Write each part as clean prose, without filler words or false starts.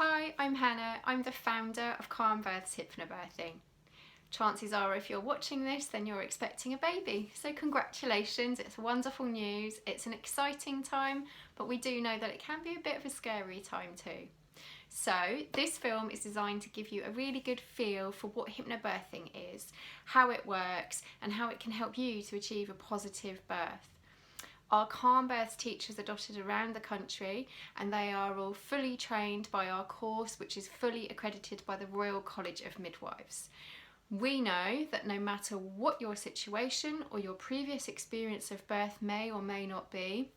Hi, I'm Hannah. I'm the founder of Calm Birth's Hypnobirthing. Chances are if you're watching this then you're expecting a baby. So congratulations, it's wonderful news. It's an exciting time, but we do know that it can be a bit of a scary time too. So this film is designed to give you a really good feel for what hypnobirthing is, how it works, and how it can help you to achieve a positive birth. Our Calm Birth teachers are dotted around the country and they are all fully trained by our course, which is fully accredited by the Royal College of Midwives. We know that no matter what your situation or your previous experience of birth may or may not be,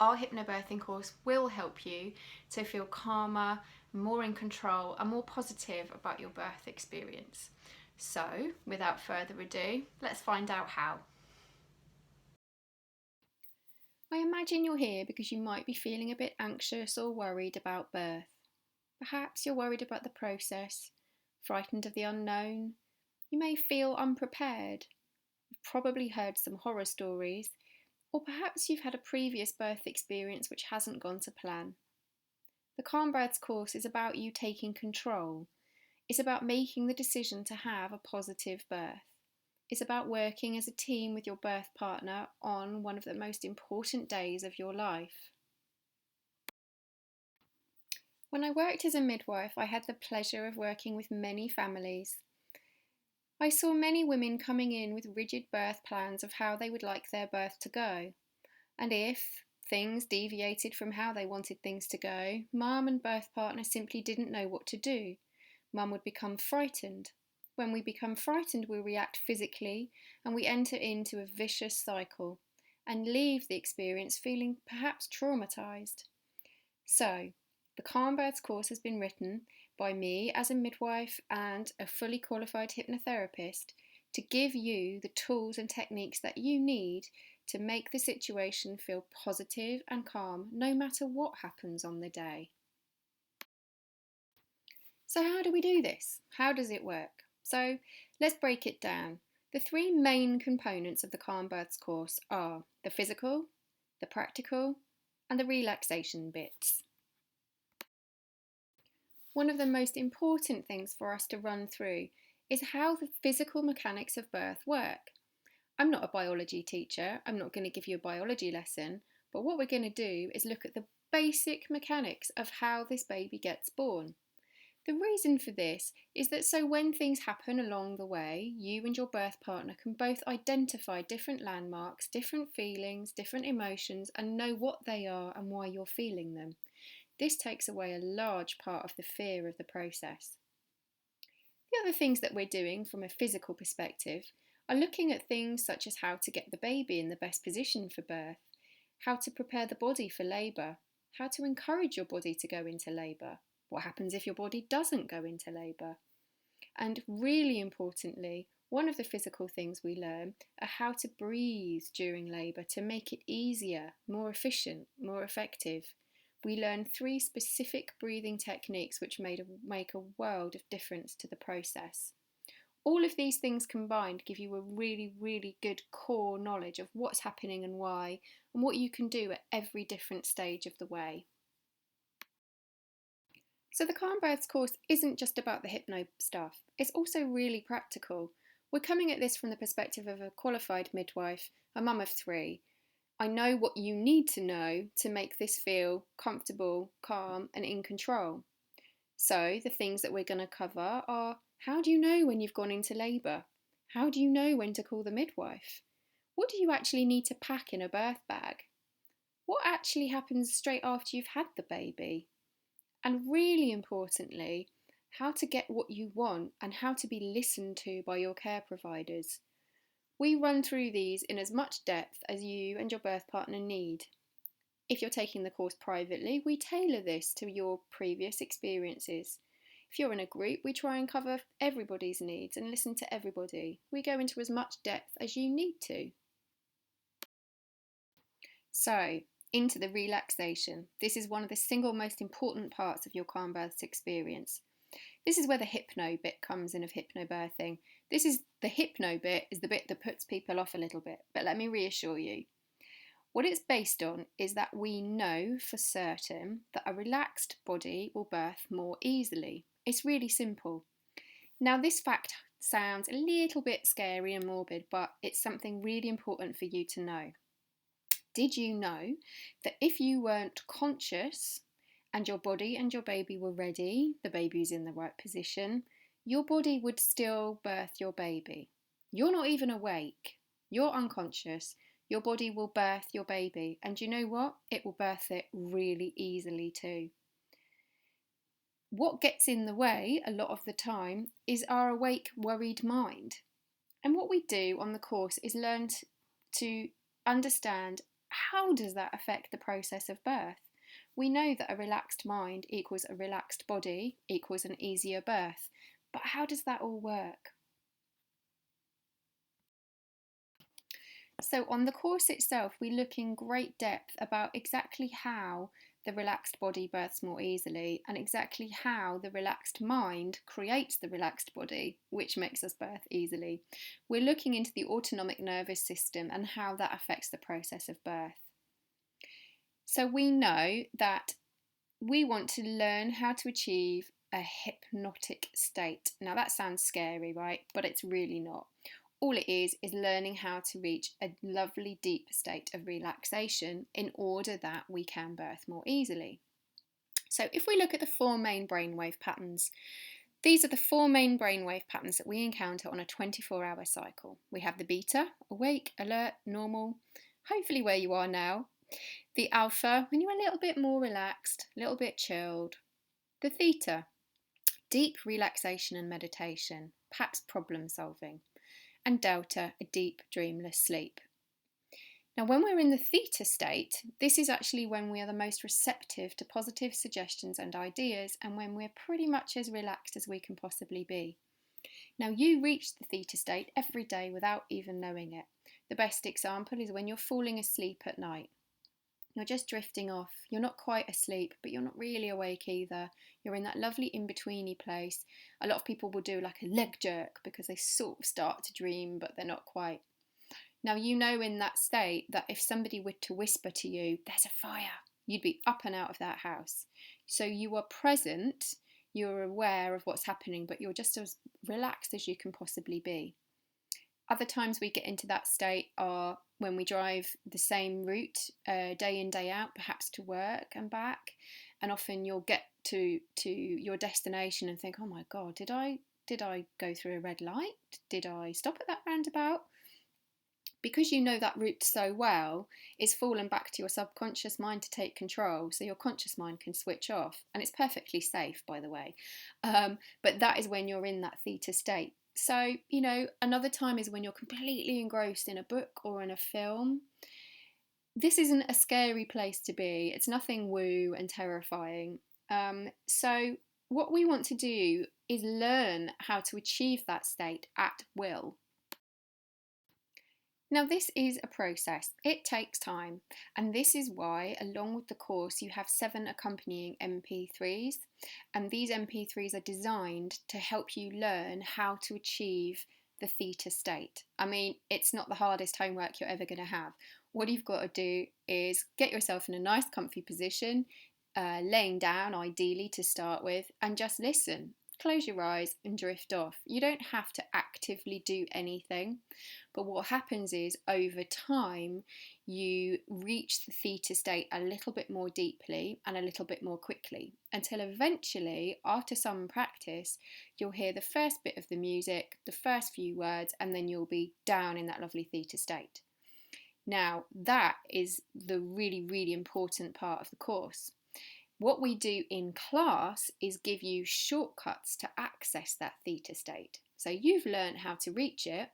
our hypnobirthing course will help you to feel calmer, more in control, and more positive about your birth experience. So, without further ado, let's find out how. I imagine you're here because you might be feeling a bit anxious or worried about birth. Perhaps you're worried about the process, frightened of the unknown. You may feel unprepared. You've probably heard some horror stories, or perhaps you've had a previous birth experience which hasn't gone to plan. The Calm Births course is about you taking control. It's about making the decision to have a positive birth. It's about working as a team with your birth partner on one of the most important days of your life. When I worked as a midwife, I had the pleasure of working with many families. I saw many women coming in with rigid birth plans of how they would like their birth to go. And if things deviated from how they wanted things to go, mum and birth partner simply didn't know what to do. Mum would become frightened. When we become frightened, we react physically and we enter into a vicious cycle and leave the experience feeling perhaps traumatised. So, the Calm Births course has been written by me as a midwife and a fully qualified hypnotherapist to give you the tools and techniques that you need to make the situation feel positive and calm no matter what happens on the day. So, how do we do this? How does it work? So, let's break it down. The three main components of the Calm Births course are the physical, the practical, and the relaxation bits. One of the most important things for us to run through is how the physical mechanics of birth work. I'm not a biology teacher, I'm not going to give you a biology lesson, but what we're going to do is look at the basic mechanics of how this baby gets born. The reason for this is that so when things happen along the way, you and your birth partner can both identify different landmarks, different feelings, different emotions, and know what they are and why you're feeling them. This takes away a large part of the fear of the process. The other things that we're doing from a physical perspective are looking at things such as how to get the baby in the best position for birth, how to prepare the body for labour, how to encourage your body to go into labour, what happens if your body doesn't go into labour, and really importantly, one of the physical things we learn are how to breathe during labour to make it easier, more efficient, more effective. We learn 3 specific breathing techniques which make a world of difference to the process. All of these things combined give you a really, really good core knowledge of what's happening and why, and what you can do at every different stage of the way. So the Calm Births course isn't just about the hypno stuff, it's also really practical. We're coming at this from the perspective of a qualified midwife, a mum of 3. I know what you need to know to make this feel comfortable, calm, and in control. So, the things that we're going to cover are: how do you know when you've gone into labour? How do you know when to call the midwife? What do you actually need to pack in a birth bag? What actually happens straight after you've had the baby? And really importantly, how to get what you want and how to be listened to by your care providers. We run through these in as much depth as you and your birth partner need. If you're taking the course privately, we tailor this to your previous experiences. If you're in a group, we try and cover everybody's needs and listen to everybody. We go into as much depth as you need to. So, into the relaxation. This is one of the single most important parts of your Calm Births experience. This is where the hypno bit comes in of hypnobirthing. The hypno bit is the bit that puts people off a little bit, but let me reassure you. What it's based on is that we know for certain that a relaxed body will birth more easily. It's really simple. Now, this fact sounds a little bit scary and morbid, but it's something really important for you to know. Did you know that if you weren't conscious and your body and your baby were ready, the baby's in the right position, your body would still birth your baby? You're not even awake. You're unconscious. Your body will birth your baby. And you know what? It will birth it really easily too. What gets in the way a lot of the time is our awake, worried mind. And what we do on the course is learn to understand, how does that affect the process of birth? We know that a relaxed mind equals a relaxed body equals an easier birth. But how does that all work? So on the course itself, we look in great depth about exactly how the relaxed body births more easily and exactly how the relaxed mind creates the relaxed body, which makes us birth easily. We're looking into the autonomic nervous system and how that affects the process of birth. So we know that we want to learn how to achieve a hypnotic state. Now that sounds scary, right? But it's really not. All it is learning how to reach a lovely deep state of relaxation in order that we can birth more easily. So if we look at the four main brainwave patterns, these are the four main brainwave patterns that we encounter on a 24-hour cycle. We have the beta, awake, alert, normal, hopefully where you are now. The alpha, when you're a little bit more relaxed, a little bit chilled. The theta, deep relaxation and meditation, perhaps problem solving. And delta, a deep dreamless sleep. Now, when we're in the theta state, this is actually when we are the most receptive to positive suggestions and ideas, and when we're pretty much as relaxed as we can possibly be. Now, you reach the theta state every day without even knowing it. The best example is when you're falling asleep at night. You're just drifting off. You're not quite asleep, but you're not really awake either. You're in that lovely in-betweeny place. A lot of people will do like a leg jerk because they sort of start to dream, but they're not quite. Now, you know in that state that if somebody were to whisper to you, there's a fire, you'd be up and out of that house. So you are present, you're aware of what's happening, but you're just as relaxed as you can possibly be. Other times we get into that state are when we drive the same route day in, day out, perhaps to work and back. And often you'll get to your destination and think, oh my God, did I go through a red light? Did I stop at that roundabout? Because you know that route so well, it's fallen back to your subconscious mind to take control, so your conscious mind can switch off. And it's perfectly safe, by the way. But that is when you're in that theta state. So, another time is when you're completely engrossed in a book or in a film. This isn't a scary place to be. It's nothing woo and terrifying. So what we want to do is learn how to achieve that state at will. Now, this is a process. It takes time, and this is why, along with the course, you have 7 accompanying MP3s, and these MP3s are designed to help you learn how to achieve the theta state. I mean, it's not the hardest homework you're ever going to have. What you've got to do is get yourself in a nice, comfy position, laying down ideally to start with, and just listen. Close your eyes and drift off. You don't have to actively do anything, but what happens is over time you reach the theta state a little bit more deeply and a little bit more quickly, until eventually, after some practice, you'll hear the first bit of the music, the first few words, and then you'll be down in that lovely theta state. Now, that is the really, really important part of the course. What we do in class is give you shortcuts to access that theta state. So you've learned how to reach it.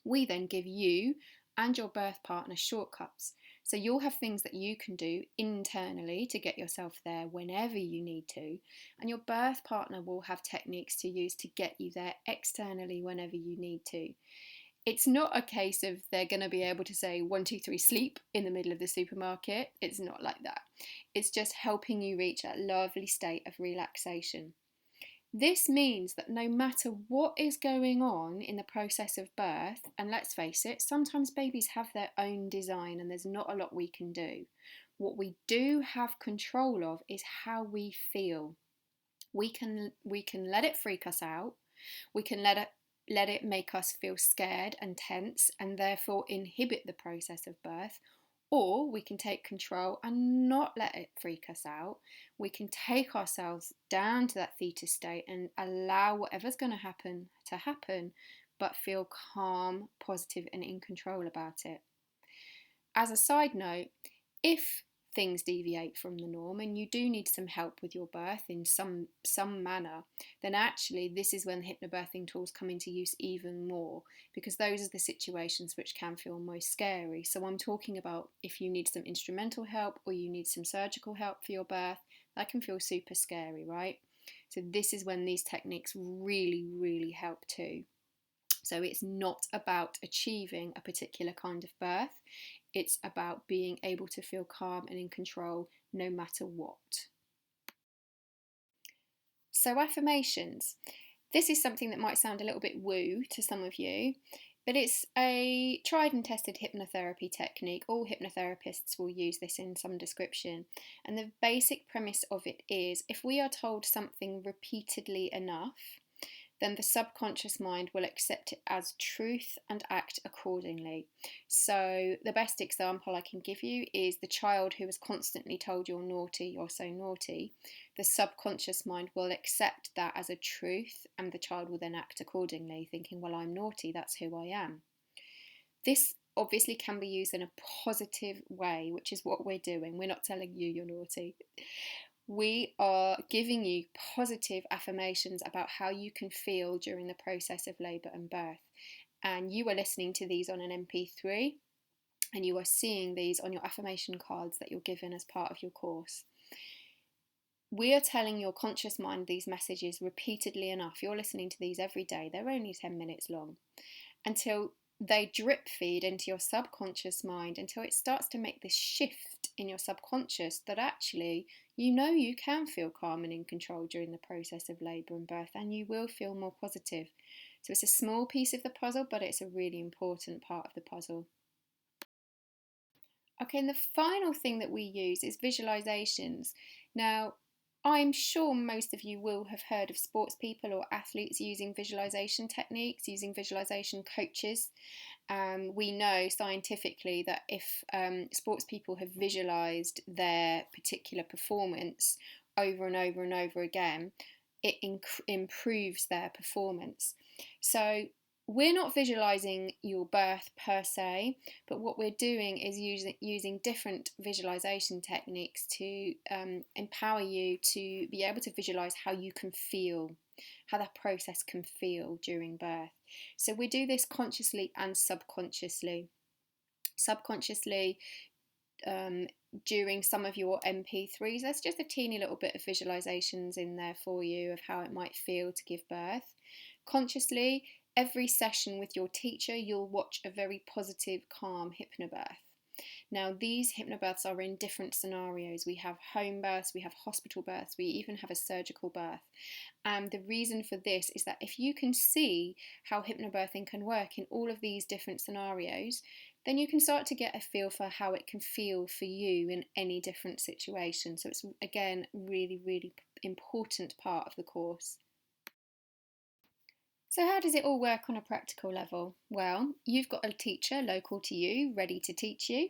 We then give you and your birth partner shortcuts. So you'll have things that you can do internally to get yourself there whenever you need to. And your birth partner will have techniques to use to get you there externally whenever you need to. It's not a case of they're going to be able to say 1, 2, 3 sleep in the middle of the supermarket. It's not like that. It's just helping you reach that lovely state of relaxation. This means that no matter what is going on in the process of birth, and let's face it, sometimes babies have their own design and there's not a lot we can do. What we do have control of is how we feel. We can let it freak us out. We can let it make us feel scared and tense and therefore inhibit the process of birth. Or we can take control and not let it freak us out. We can take ourselves down to that theta state and allow whatever's going to happen, but feel calm, positive, and in control about it. As a side note, if things deviate from the norm and you do need some help with your birth in some manner, then actually this is when hypnobirthing tools come into use even more, because those are the situations which can feel most scary. So I'm talking about if you need some instrumental help or you need some surgical help for your birth, that can feel super scary, right? So this is when these techniques really, really help too. So it's not about achieving a particular kind of birth, it's about being able to feel calm and in control no matter what. So, affirmations. This is something that might sound a little bit woo to some of you, but it's a tried and tested hypnotherapy technique. All hypnotherapists will use this in some description. And the basic premise of it is if we are told something repeatedly enough, then the subconscious mind will accept it as truth and act accordingly. So, the best example I can give you is the child who is constantly told you're naughty, you're so naughty. The subconscious mind will accept that as a truth, and the child will then act accordingly, thinking, well, I'm naughty, that's who I am. This obviously can be used in a positive way, which is what we're doing. We're not telling you you're naughty. We are giving you positive affirmations about how you can feel during the process of labour and birth. And you are listening to these on an MP3 and you are seeing these on your affirmation cards that you're given as part of your course. We are telling your conscious mind these messages repeatedly enough. You're listening to these every day. They're only 10 minutes long until they drip feed into your subconscious mind, until it starts to make this shift in your subconscious that actually you can feel calm and in control during the process of labour and birth, and you will feel more positive. So it's a small piece of the puzzle, but it's a really important part of the puzzle. Okay, and the final thing that we use is visualizations. Now, I'm sure most of you will have heard of sports people or athletes using visualization techniques, using visualization coaches. We know scientifically that if sports people have visualized their particular performance over and over and over again, it improves their performance. So we're not visualizing your birth per se, but what we're doing is using different visualization techniques to empower you to be able to visualize how you can feel, how that process can feel during birth. So we do this consciously and subconsciously. Subconsciously, during some of your MP3s, there's just a teeny little bit of visualizations in there for you of how it might feel to give birth. Consciously, every session with your teacher, you'll watch a very positive, calm hypnobirth. Now, these hypnobirths are in different scenarios. We have home births, we have hospital births, we even have a surgical birth. And the reason for this is that if you can see how hypnobirthing can work in all of these different scenarios, then you can start to get a feel for how it can feel for you in any different situation. So it's, again, really, really important part of the course. So how does it all work on a practical level? Well, you've got a teacher local to you, ready to teach you.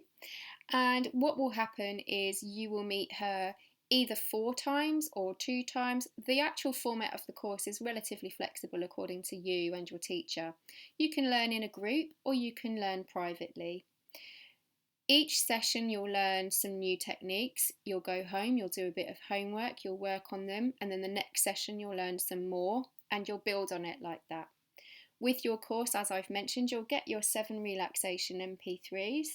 And what will happen is you will meet her either 4 times or 2 times. The actual format of the course is relatively flexible according to you and your teacher. You can learn in a group or you can learn privately. Each session you'll learn some new techniques. You'll go home, you'll do a bit of homework, you'll work on them, and then the next session you'll learn some more and you'll build on it like that. With your course, as I've mentioned, you'll get your 7 relaxation MP3s,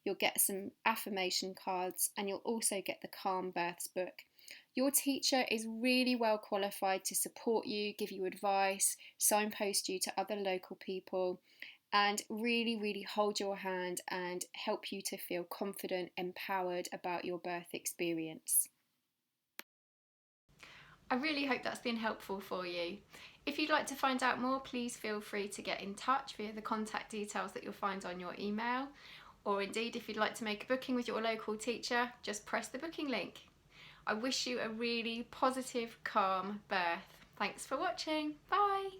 you'll get some affirmation cards, and you'll also get the Calm Births book. Your teacher is really well qualified to support you, give you advice, signpost you to other local people, and really, really hold your hand and help you to feel confident, empowered about your birth experience. I really hope that's been helpful for you. If you'd like to find out more, please feel free to get in touch via the contact details that you'll find on your email, or indeed if you'd like to make a booking with your local teacher, just press the booking link. I wish you a really positive, calm birth. Thanks for watching. Bye.